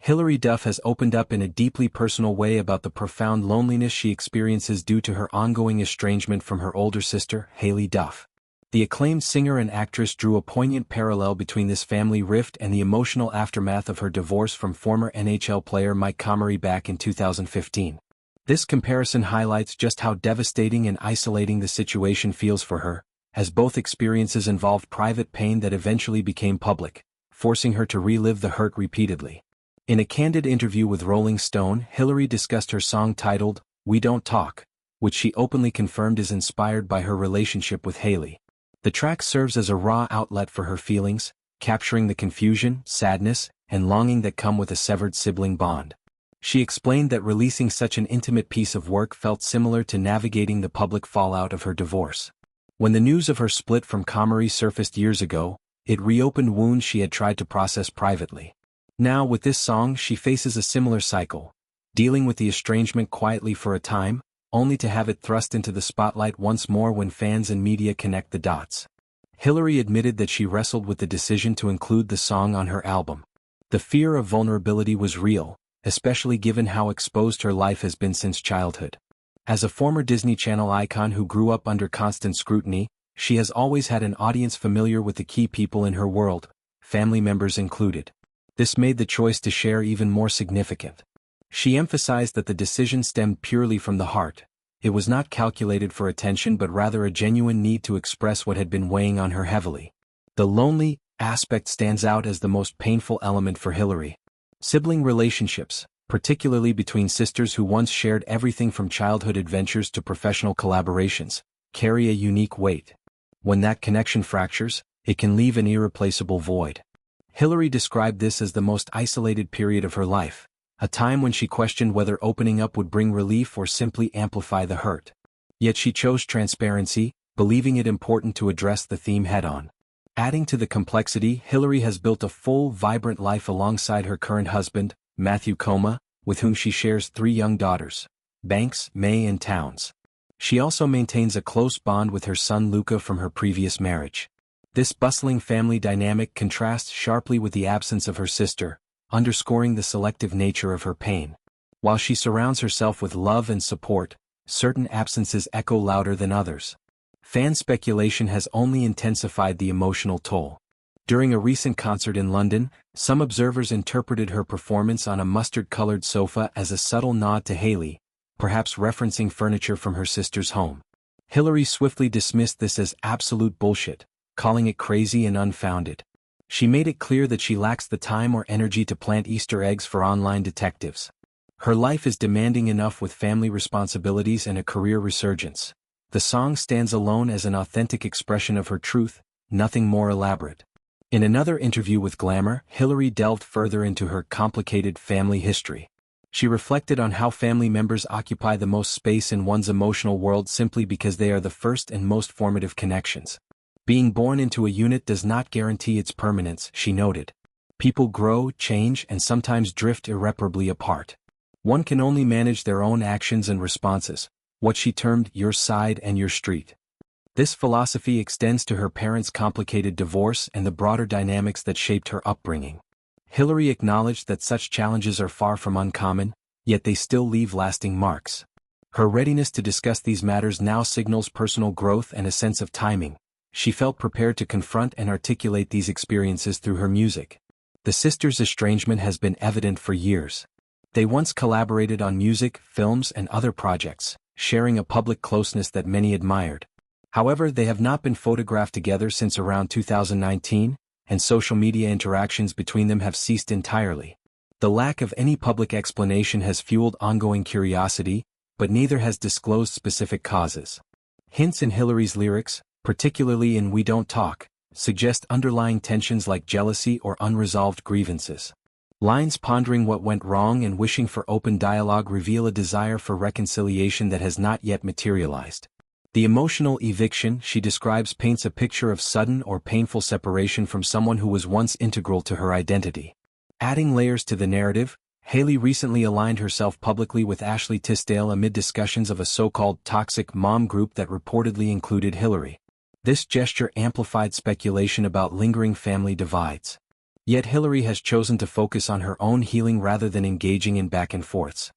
Hilary Duff has opened up in a deeply personal way about the profound loneliness she experiences due to her ongoing estrangement from her older sister, Haylie Duff. The acclaimed singer and actress drew a poignant parallel between this family rift and the emotional aftermath of her divorce from former NHL player Mike Comrie back in 2015. This comparison highlights just how devastating and isolating the situation feels for her, as both experiences involved private pain that eventually became public, forcing her to relive the hurt repeatedly. In a candid interview with Rolling Stone, Hilary discussed her song titled, "We Don't Talk," which she openly confirmed is inspired by her relationship with Haylie. The track serves as a raw outlet for her feelings, capturing the confusion, sadness, and longing that come with a severed sibling bond. She explained that releasing such an intimate piece of work felt similar to navigating the public fallout of her divorce. When the news of her split from Comrie surfaced years ago, it reopened wounds she had tried to process privately. Now with this song she faces a similar cycle, dealing with the estrangement quietly for a time, only to have it thrust into the spotlight once more when fans and media connect the dots. Hilary admitted that she wrestled with the decision to include the song on her album. The fear of vulnerability was real, especially given how exposed her life has been since childhood. As a former Disney Channel icon who grew up under constant scrutiny, she has always had an audience familiar with the key people in her world, family members included. This made the choice to share even more significant. She emphasized that the decision stemmed purely from the heart. It was not calculated for attention but rather a genuine need to express what had been weighing on her heavily. The lonely aspect stands out as the most painful element for Hilary. Sibling relationships, particularly between sisters who once shared everything from childhood adventures to professional collaborations, carry a unique weight. When that connection fractures, it can leave an irreplaceable void. Hilary described this as the most isolated period of her life, a time when she questioned whether opening up would bring relief or simply amplify the hurt. Yet she chose transparency, believing it important to address the theme head-on. Adding to the complexity, Hilary has built a full, vibrant life alongside her current husband, Matthew Coma, with whom she shares 3 young daughters, Banks, May and Towns. She also maintains a close bond with her son Luca from her previous marriage. This bustling family dynamic contrasts sharply with the absence of her sister, underscoring the selective nature of her pain. While she surrounds herself with love and support, certain absences echo louder than others. Fan speculation has only intensified the emotional toll. During a recent concert in London, some observers interpreted her performance on a mustard-colored sofa as a subtle nod to Haylie, perhaps referencing furniture from her sister's home. Hilary swiftly dismissed this as absolute bullshit, calling it crazy and unfounded. She made it clear that she lacks the time or energy to plant Easter eggs for online detectives. Her life is demanding enough with family responsibilities and a career resurgence. The song stands alone as an authentic expression of her truth, nothing more elaborate. In another interview with Glamour, Hilary delved further into her complicated family history. She reflected on how family members occupy the most space in one's emotional world simply because they are the first and most formative connections. Being born into a unit does not guarantee its permanence, she noted. People grow, change, and sometimes drift irreparably apart. One can only manage their own actions and responses, what she termed your side and your street. This philosophy extends to her parents' complicated divorce and the broader dynamics that shaped her upbringing. Hilary acknowledged that such challenges are far from uncommon, yet they still leave lasting marks. Her readiness to discuss these matters now signals personal growth and a sense of timing. She felt prepared to confront and articulate these experiences through her music. The sisters' estrangement has been evident for years. They once collaborated on music, films, and other projects, sharing a public closeness that many admired. However, they have not been photographed together since around 2019, and social media interactions between them have ceased entirely. The lack of any public explanation has fueled ongoing curiosity, but neither has disclosed specific causes. Hints in Hilary's lyrics, particularly in We Don't Talk, suggest underlying tensions like jealousy or unresolved grievances. Lines pondering what went wrong and wishing for open dialogue reveal a desire for reconciliation that has not yet materialized. The emotional eviction she describes paints a picture of sudden or painful separation from someone who was once integral to her identity. Adding layers to the narrative, Haylie recently aligned herself publicly with Ashley Tisdale amid discussions of a so-called toxic mom group that reportedly included Hilary. This gesture amplified speculation about lingering family divides. Yet Hilary has chosen to focus on her own healing rather than engaging in back and forths.